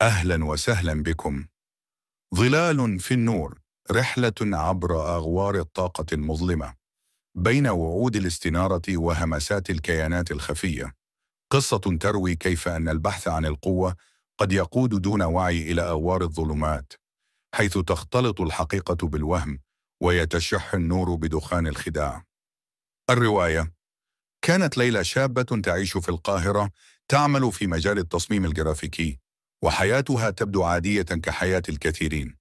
أهلا وسهلا بكم. ظلال في النور، رحلة عبر أغوار الطاقة المظلمة بين وعود الاستنارة وهمسات الكيانات الخفية. قصة تروي كيف أن البحث عن القوة قد يقود دون وعي إلى أغوار الظلمات، حيث تختلط الحقيقة بالوهم ويتشح النور بدخان الخداع. الرواية: كانت ليلى شابة تعيش في القاهرة، تعمل في مجال التصميم الجرافيكي، وحياتها تبدو عادية كحياة الكثيرين،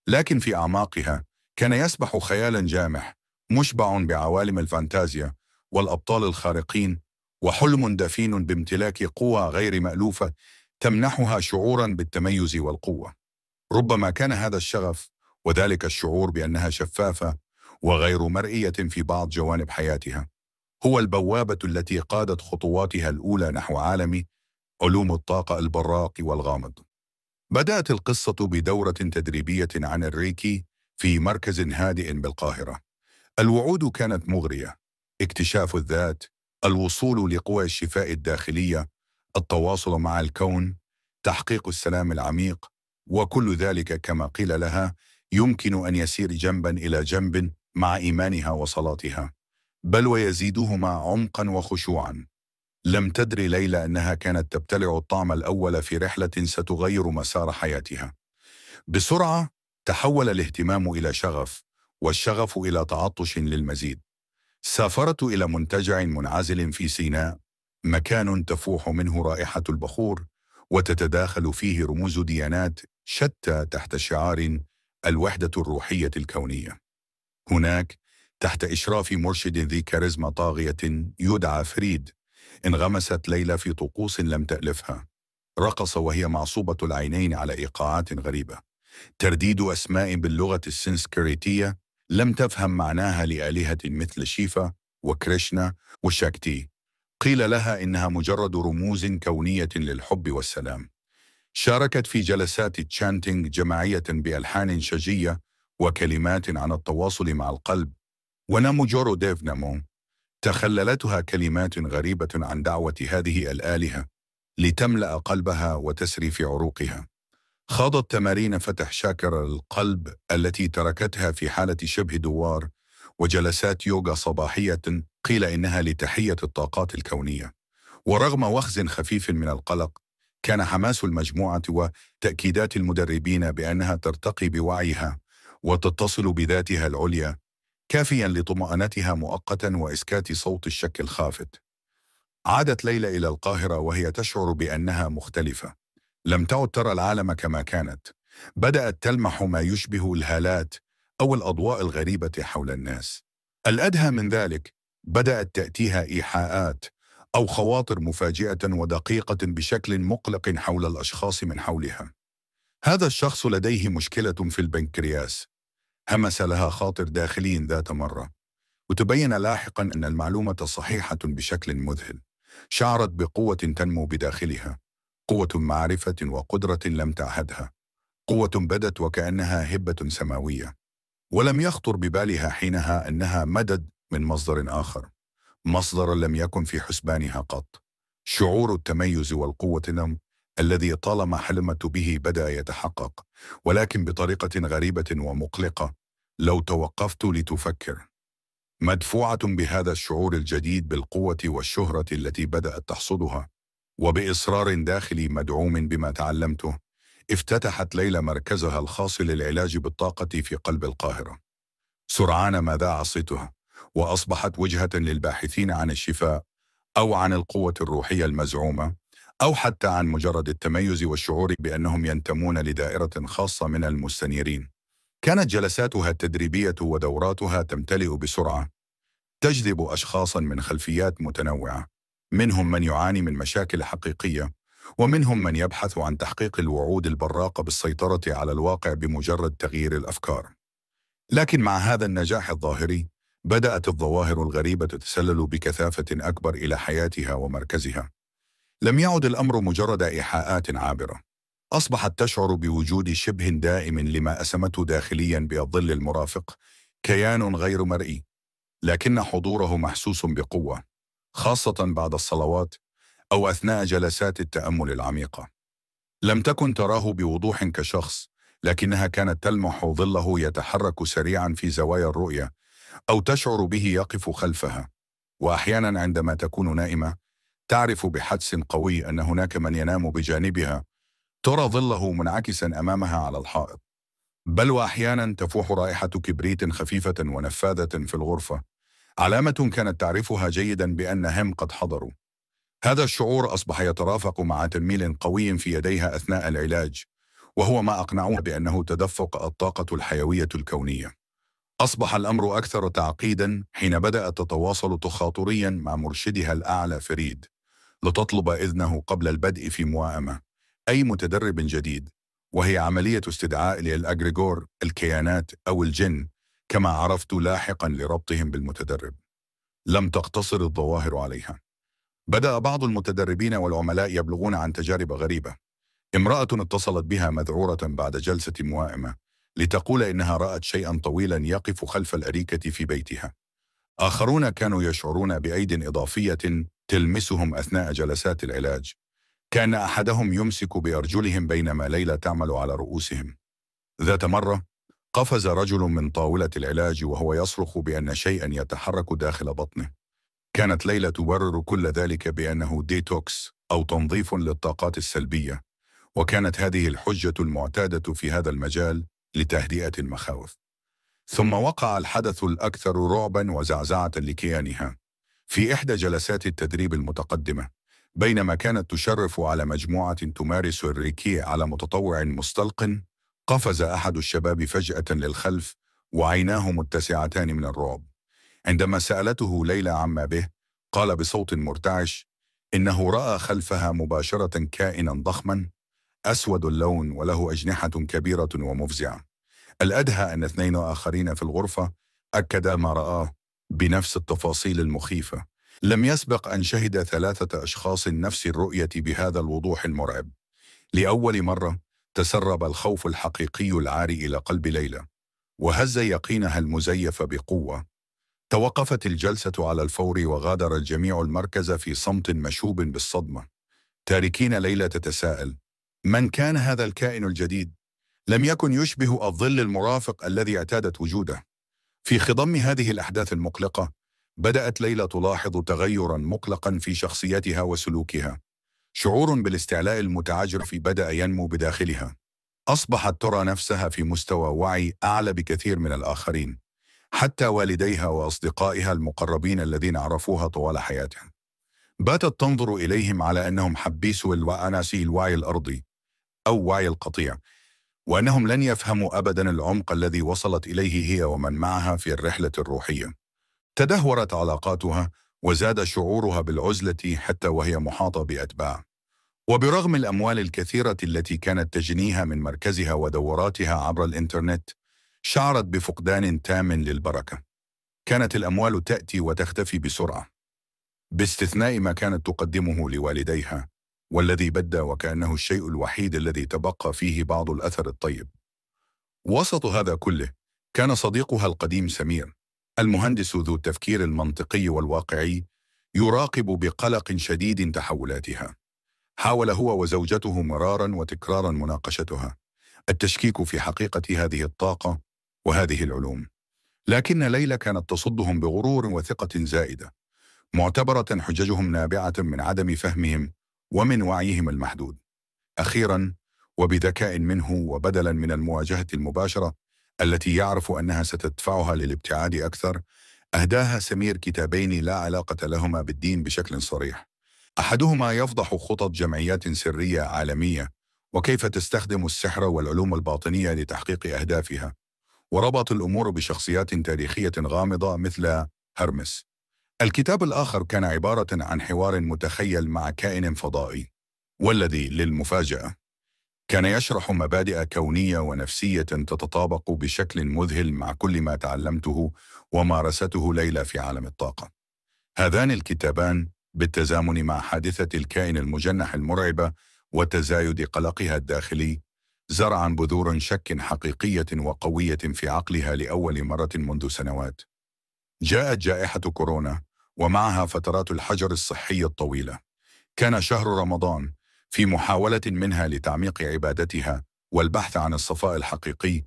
لكن في أعماقها كان يسبح خيالا جامح مشبع بعوالم الفانتازيا والأبطال الخارقين، وحلم دفين بامتلاك قوى غير مألوفة تمنحها شعورا بالتميز والقوة. ربما كان هذا الشغف وذلك الشعور بأنها شفافة وغير مرئية في بعض جوانب حياتها هو البوابة التي قادت خطواتها الأولى نحو عالم علوم الطاقة البراق والغامض. بدأت القصة بدورة تدريبية عن الريكي في مركز هادئ بالقاهرة. الوعود كانت مغرية: اكتشاف الذات، الوصول لقوى الشفاء الداخلية، التواصل مع الكون، تحقيق السلام العميق، وكل ذلك كما قيل لها يمكن أن يسير جنبا إلى جنب مع إيمانها وصلاتها، بل ويزيدهما عمقا وخشوعا. لم تدري ليلى أنها كانت تبتلع الطعم الأول في رحلة ستغير مسار حياتها. بسرعة تحول الاهتمام إلى شغف، والشغف إلى تعطش للمزيد. سافرت إلى منتجع منعزل في سيناء، مكان تفوح منه رائحة البخور وتتداخل فيه رموز ديانات شتى تحت شعار الوحدة الروحية الكونية. هناك، تحت إشراف مرشد ذي كاريزما طاغية يدعى فريد، انغمست ليلى في طقوس لم تألفها. رقص وهي معصوبة العينين على إيقاعات غريبة، ترديد أسماء باللغة السنسكريتية لم تفهم معناها لآلهة مثل شيفا وكريشنا وشاكتي. قيل لها إنها مجرد رموز كونية للحب والسلام. شاركت في جلسات تشانتينج جماعية بألحان شجية وكلمات عن التواصل مع القلب. وناموجورو ديف نامو تخللتها كلمات غريبة عن دعوة هذه الآلهة لتملأ قلبها وتسري في عروقها. خاضت تمارين فتح شاكر القلب التي تركتها في حالة شبه دوار، وجلسات يوغا صباحية قيل إنها لتحية الطاقات الكونية. ورغم وخز خفيف من القلق، كان حماس المجموعة وتأكيدات المدربين بأنها ترتقي بوعيها وتتصل بذاتها العليا كافيا لطمأنتها مؤقتا وإسكات صوت الشك الخافت. عادت ليلى إلى القاهرة وهي تشعر بأنها مختلفة. لم تعد ترى العالم كما كانت، بدأت تلمح ما يشبه الهالات أو الأضواء الغريبة حول الناس. الأدهى من ذلك، بدأت تأتيها إيحاءات أو خواطر مفاجئة ودقيقة بشكل مقلق حول الأشخاص من حولها. هذا الشخص لديه مشكلة في البنكرياس، همس لها خاطر داخلي ذات مرة، وتبين لاحقا أن المعلومة صحيحة بشكل مذهل. شعرت بقوة تنمو بداخلها، قوة معرفة وقدرة لم تعهدها، قوة بدت وكأنها هبة سماوية. ولم يخطر ببالها حينها أنها مدد من مصدر آخر، مصدر لم يكن في حسبانها قط. شعور التميز والقوة الذي طالما حلمت به بدأ يتحقق، ولكن بطريقة غريبة ومقلقة لو توقفت لتفكر. مدفوعة بهذا الشعور الجديد بالقوة والشهرة التي بدأت تحصدها، وبإصرار داخلي مدعوم بما تعلمته، افتتحت ليلى مركزها الخاص للعلاج بالطاقة في قلب القاهرة. سرعان ما ذاع صيتها، وأصبحت وجهة للباحثين عن الشفاء، أو عن القوة الروحية المزعومة، أو حتى عن مجرد التميز والشعور بأنهم ينتمون لدائرة خاصة من المستنيرين. كانت جلساتها التدريبية ودوراتها تمتلئ بسرعة، تجذب أشخاصا من خلفيات متنوعة، منهم من يعاني من مشاكل حقيقية، ومنهم من يبحث عن تحقيق الوعود البراقة بالسيطرة على الواقع بمجرد تغيير الأفكار. لكن مع هذا النجاح الظاهري، بدأت الظواهر الغريبة تتسلل بكثافة أكبر إلى حياتها ومركزها. لم يعد الأمر مجرد إيحاءات عابرة، أصبحت تشعر بوجود شبه دائم لما أسمته داخليا بالظل المرافق، كيان غير مرئي، لكن حضوره محسوس بقوة، خاصة بعد الصلوات أو أثناء جلسات التأمل العميقة. لم تكن تراه بوضوح كشخص، لكنها كانت تلمح ظله يتحرك سريعا في زوايا الرؤية، أو تشعر به يقف خلفها. وأحيانا عندما تكون نائمة تعرف بحدس قوي أن هناك من ينام بجانبها، ترى ظله منعكسا أمامها على الحائط. بل وأحيانا تفوح رائحة كبريت خفيفة ونفاذة في الغرفة، علامة كانت تعرفها جيدا بأن هم قد حضروا. هذا الشعور أصبح يترافق مع تنميل قوي في يديها أثناء العلاج، وهو ما أقنعوها بأنه تدفق الطاقة الحيوية الكونية. أصبح الأمر أكثر تعقيدا حين بدأت تتواصل تخاطريا مع مرشدها الأعلى فريد، لتطلب إذنه قبل البدء في موائمة أي متدرب جديد، وهي عملية استدعاء للأجريغور، الكيانات أو الجن كما عرفت لاحقا لربطهم بالمتدرب. لم تقتصر الظواهر عليها. بدأ بعض المتدربين والعملاء يبلغون عن تجارب غريبة. امرأة اتصلت بها مذعورة بعد جلسة موائمة لتقول إنها رأت شيئا طويلا يقف خلف الأريكة في بيتها. آخرون كانوا يشعرون بأيد إضافية تلمسهم أثناء جلسات العلاج، كان أحدهم يمسك بأرجلهم بينما ليلى تعمل على رؤوسهم. ذات مرة قفز رجل من طاولة العلاج وهو يصرخ بأن شيئا يتحرك داخل بطنه. كانت ليلى تبرر كل ذلك بأنه ديتوكس أو تنظيف للطاقات السلبية، وكانت هذه الحجة المعتادة في هذا المجال لتهدئة المخاوف. ثم وقع الحدث الأكثر رعبا وزعزعة لكيانها في إحدى جلسات التدريب المتقدمة، بينما كانت تشرف على مجموعة تمارس الريكي على متطوع مستلق. قفز أحد الشباب فجأة للخلف وعيناه متسعتان من الرعب. عندما سألته ليلى عما به، قال بصوت مرتعش إنه رأى خلفها مباشرة كائنا ضخما أسود اللون وله أجنحة كبيرة ومفزعة. الأدهى أن اثنين آخرين في الغرفة أكدا ما رآه بنفس التفاصيل المخيفة. لم يسبق أن شهد 3 أشخاص نفس الرؤية بهذا الوضوح المرعب. لأول مرة تسرب الخوف الحقيقي العاري إلى قلب ليلى، وهز يقينها المزيف بقوة. توقفت الجلسة على الفور وغادر الجميع المركز في صمت مشوب بالصدمة، تاركين ليلى تتساءل: من كان هذا الكائن الجديد؟ لم يكن يشبه الظل المرافق الذي اعتادت وجوده. في خضم هذه الأحداث المقلقة بدأت ليلى تلاحظ تغيرا مقلقا في شخصيتها وسلوكها. شعور بالاستعلاء المتعجرف بدأ ينمو بداخلها. أصبحت ترى نفسها في مستوى وعي أعلى بكثير من الآخرين، حتى والديها وأصدقائها المقربين الذين عرفوها طوال حياتها. باتت تنظر إليهم على أنهم حبيسو وأناسي الوعي الأرضي أو وعي القطيع، وأنهم لن يفهموا أبدا العمق الذي وصلت إليه هي ومن معها في الرحلة الروحية. تدهورت علاقاتها وزاد شعورها بالعزلة حتى وهي محاطة بأتباع. وبرغم الأموال الكثيرة التي كانت تجنيها من مركزها ودوراتها عبر الإنترنت، شعرت بفقدان تام للبركة. كانت الأموال تأتي وتختفي بسرعة، باستثناء ما كانت تقدمه لوالديها، والذي بدا وكأنه الشيء الوحيد الذي تبقى فيه بعض الأثر الطيب. وسط هذا كله كان صديقها القديم سمير، المهندس ذو التفكير المنطقي والواقعي، يراقب بقلق شديد تحولاتها. حاول هو وزوجته مرارا وتكرارا مناقشتها، التشكيك في حقيقة هذه الطاقة وهذه العلوم. لكن ليلى كانت تصدهم بغرور وثقة زائدة، معتبرة حججهم نابعة من عدم فهمهم ومن وعيهم المحدود. أخيرا وبذكاء منه وبدلا من المواجهة المباشرة التي يعرف أنها ستدفعها للابتعاد أكثر، أهداها سمير كتابين لا علاقة لهما بالدين بشكل صريح. أحدهما يفضح خطط جمعيات سرية عالمية وكيف تستخدم السحر والعلوم الباطنية لتحقيق أهدافها، وربط الأمور بشخصيات تاريخية غامضة مثل هرمس. الكتاب الآخر كان عبارة عن حوار متخيل مع كائن فضائي، والذي للمفاجأة كان يشرح مبادئ كونية ونفسية تتطابق بشكل مذهل مع كل ما تعلمته ومارسته ليلى في عالم الطاقة. هذان الكتابان بالتزامن مع حادثة الكائن المجنح المرعبة وتزايد قلقها الداخلي زرعا بذور شك حقيقية وقوية في عقلها لأول مرة منذ سنوات. جاءت جائحة كورونا ومعها فترات الحجر الصحي الطويلة. كان شهر رمضان، في محاولة منها لتعميق عبادتها والبحث عن الصفاء الحقيقي،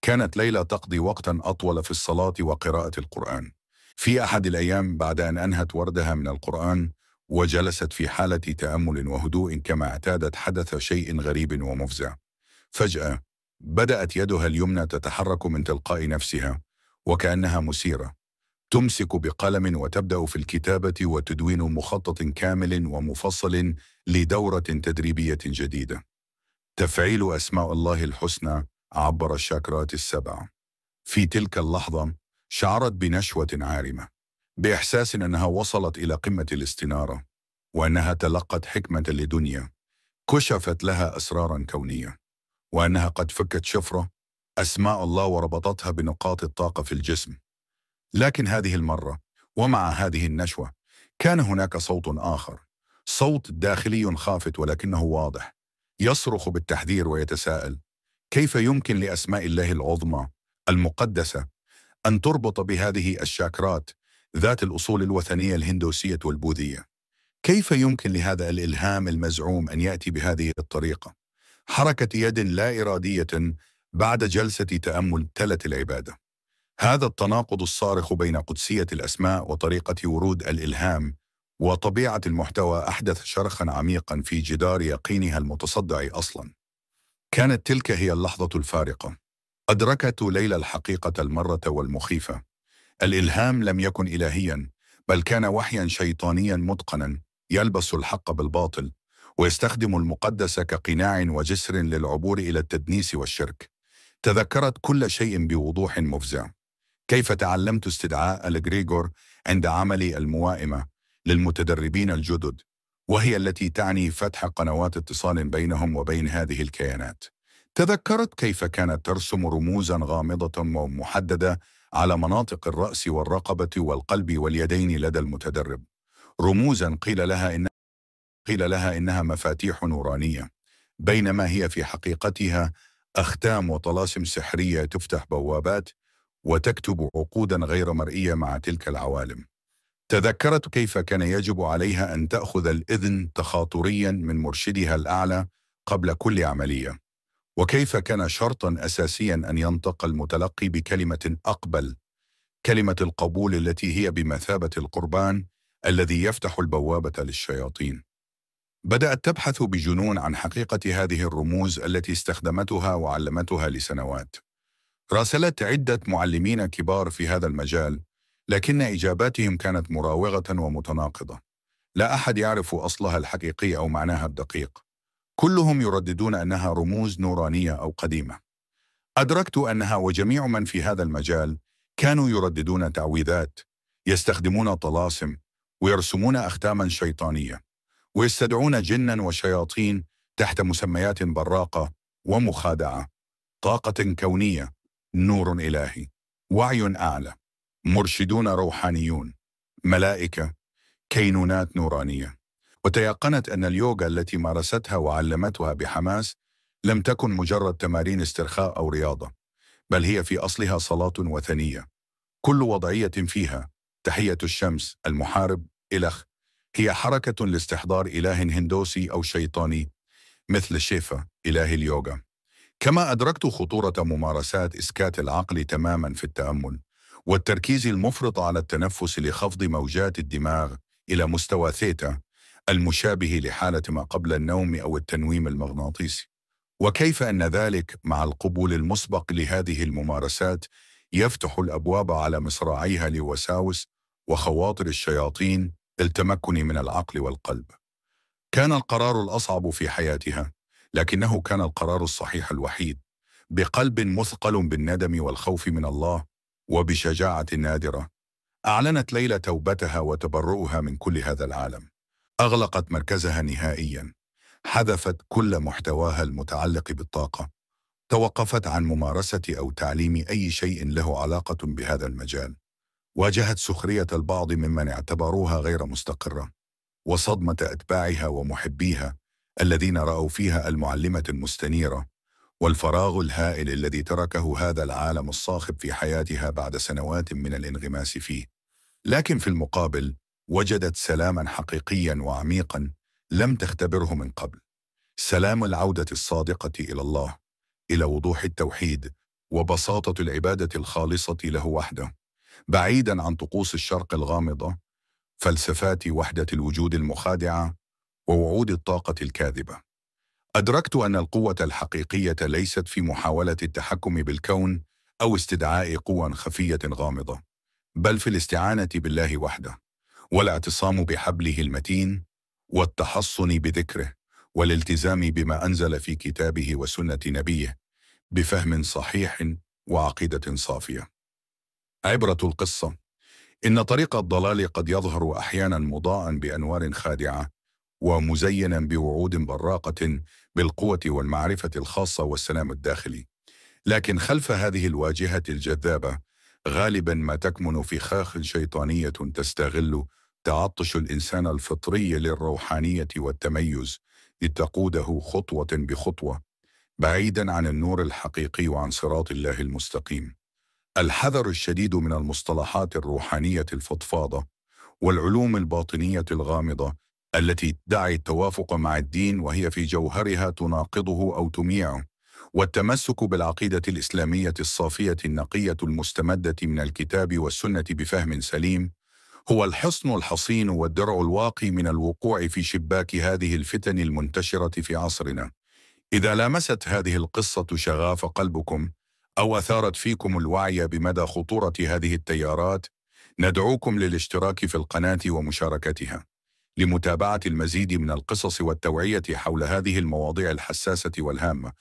كانت ليلى تقضي وقتا أطول في الصلاة وقراءة القرآن. في أحد الأيام بعد أن أنهت وردها من القرآن وجلست في حالة تأمل وهدوء كما اعتادت، حدث شيء غريب ومفزع. فجأة بدأت يدها اليمنى تتحرك من تلقاء نفسها وكأنها مسيرة، تمسك بقلم وتبدأ في الكتابة وتدوين مخطط كامل ومفصل لدورة تدريبية جديدة. تفعيل أسماء الله الحسنى عبر الشاكرات السبع. في تلك اللحظة شعرت بنشوة عارمة، بإحساس أنها وصلت إلى قمة الاستنارة، وأنها تلقت حكمة لدنيا كشفت لها أسرارا كونية، وأنها قد فكت شفرة أسماء الله وربطتها بنقاط الطاقة في الجسم. لكن هذه المرة ومع هذه النشوة كان هناك صوت آخر، صوت داخلي خافت ولكنه واضح، يصرخ بالتحذير ويتساءل: كيف يمكن لأسماء الله العظمى المقدسة أن تربط بهذه الشاكرات ذات الأصول الوثنية الهندوسية والبوذية؟ كيف يمكن لهذا الإلهام المزعوم أن يأتي بهذه الطريقة؟ حركة يد لا إرادية بعد جلسة تأمل تلت العبادة. هذا التناقض الصارخ بين قدسية الأسماء وطريقة ورود الإلهام وطبيعة المحتوى أحدث شرخا عميقا في جدار يقينها المتصدع أصلا. كانت تلك هي اللحظة الفارقة. أدركت ليلى الحقيقة المرة والمخيفة. الإلهام لم يكن إلهيا، بل كان وحيا شيطانيا متقنا يلبس الحق بالباطل ويستخدم المقدس كقناع وجسر للعبور إلى التدنيس والشرك. تذكرت كل شيء بوضوح مفزع. كيف تعلمت استدعاء الإغريغور عند عملي الموائمة للمتدربين الجدد، وهي التي تعني فتح قنوات اتصال بينهم وبين هذه الكيانات. تذكرت كيف كانت ترسم رموزا غامضة ومحددة على مناطق الرأس والرقبة والقلب واليدين لدى المتدرب، رموزا قيل لها إنها مفاتيح نورانية، بينما هي في حقيقتها أختام وطلاسم سحرية تفتح بوابات وتكتب عقودا غير مرئية مع تلك العوالم. تذكرت كيف كان يجب عليها أن تأخذ الإذن تخاطريا من مرشدها الأعلى قبل كل عملية، وكيف كان شرطا أساسيا أن ينطق المتلقي بكلمة أقبل، كلمة القبول التي هي بمثابة القربان الذي يفتح البوابة للشياطين. بدأت تبحث بجنون عن حقيقة هذه الرموز التي استخدمتها وعلمتها لسنوات. راسلت عدة معلمين كبار في هذا المجال، لكن إجاباتهم كانت مراوغة ومتناقضة. لا أحد يعرف أصلها الحقيقي أو معناها الدقيق. كلهم يرددون أنها رموز نورانية أو قديمة. أدركت أنها وجميع من في هذا المجال كانوا يرددون تعويذات، يستخدمون طلاسم، ويرسمون أختاما شيطانية، ويستدعون جنا وشياطين تحت مسميات براقة ومخادعة: طاقة كونية، نور إلهي، وعي أعلى، مرشدون روحانيون، ملائكة، كينونات نورانية. وتيقنت أن اليوغا التي مارستها وعلمتها بحماس لم تكن مجرد تمارين استرخاء أو رياضة، بل هي في أصلها صلاة وثنية. كل وضعية فيها، تحية الشمس، المحارب، إلخ، هي حركة لاستحضار إله هندوسي أو شيطاني مثل شيفا إله اليوغا. كما أدركت خطورة ممارسات إسكات العقل تماما في التأمل والتركيز المفرط على التنفس لخفض موجات الدماغ إلى مستوى ثيتا المشابه لحالة ما قبل النوم أو التنويم المغناطيسي، وكيف أن ذلك مع القبول المسبق لهذه الممارسات يفتح الأبواب على مصراعيها لوساوس وخواطر الشياطين التمكن من العقل والقلب. كان القرار الأصعب في حياتها، لكنه كان القرار الصحيح الوحيد. بقلب مثقل بالندم والخوف من الله وبشجاعة نادرة، أعلنت ليلى توبتها وتبرؤها من كل هذا العالم. أغلقت مركزها نهائيا، حذفت كل محتواها المتعلق بالطاقة، توقفت عن ممارسة أو تعليم أي شيء له علاقة بهذا المجال. واجهت سخرية البعض ممن اعتبروها غير مستقرة، وصدمة أتباعها ومحبيها الذين رأوا فيها المعلمة المستنيرة، والفراغ الهائل الذي تركه هذا العالم الصاخب في حياتها بعد سنوات من الانغماس فيه. لكن في المقابل وجدت سلاما حقيقيا وعميقا لم تختبره من قبل. سلام العودة الصادقة إلى الله، إلى وضوح التوحيد وبساطة العبادة الخالصة له وحده، بعيدا عن طقوس الشرق الغامضة، فلسفات وحدة الوجود المخادعة، ووعود الطاقة الكاذبة. أدركت أن القوة الحقيقية ليست في محاولة التحكم بالكون أو استدعاء قوى خفية غامضة، بل في الاستعانة بالله وحده، والاعتصام بحبله المتين، والتحصن بذكره، والالتزام بما أنزل في كتابه وسنة نبيه، بفهم صحيح وعقيدة صافية. عبرة القصة: إن طريق الضلال قد يظهر أحيانا مضاء بأنوار خادعة، ومزينا بوعود براقة بالقوة والمعرفة الخاصة والسلام الداخلي، لكن خلف هذه الواجهة الجذابة غالبا ما تكمن فخاخ شيطانية تستغل تعطش الإنسان الفطري للروحانية والتميز لتقوده خطوة بخطوة بعيدا عن النور الحقيقي وعن صراط الله المستقيم. الحذر الشديد من المصطلحات الروحانية الفضفاضة والعلوم الباطنية الغامضة التي تدعي التوافق مع الدين وهي في جوهرها تناقضه أو تميعه، والتمسك بالعقيدة الإسلامية الصافية النقية المستمدة من الكتاب والسنة بفهم سليم هو الحصن الحصين والدرع الواقي من الوقوع في شباك هذه الفتن المنتشرة في عصرنا. إذا لامست هذه القصة شغاف قلبكم أو أثارت فيكم الوعي بمدى خطورة هذه التيارات، ندعوكم للاشتراك في القناة ومشاركتها لمتابعة المزيد من القصص والتوعية حول هذه المواضيع الحساسة والهامة.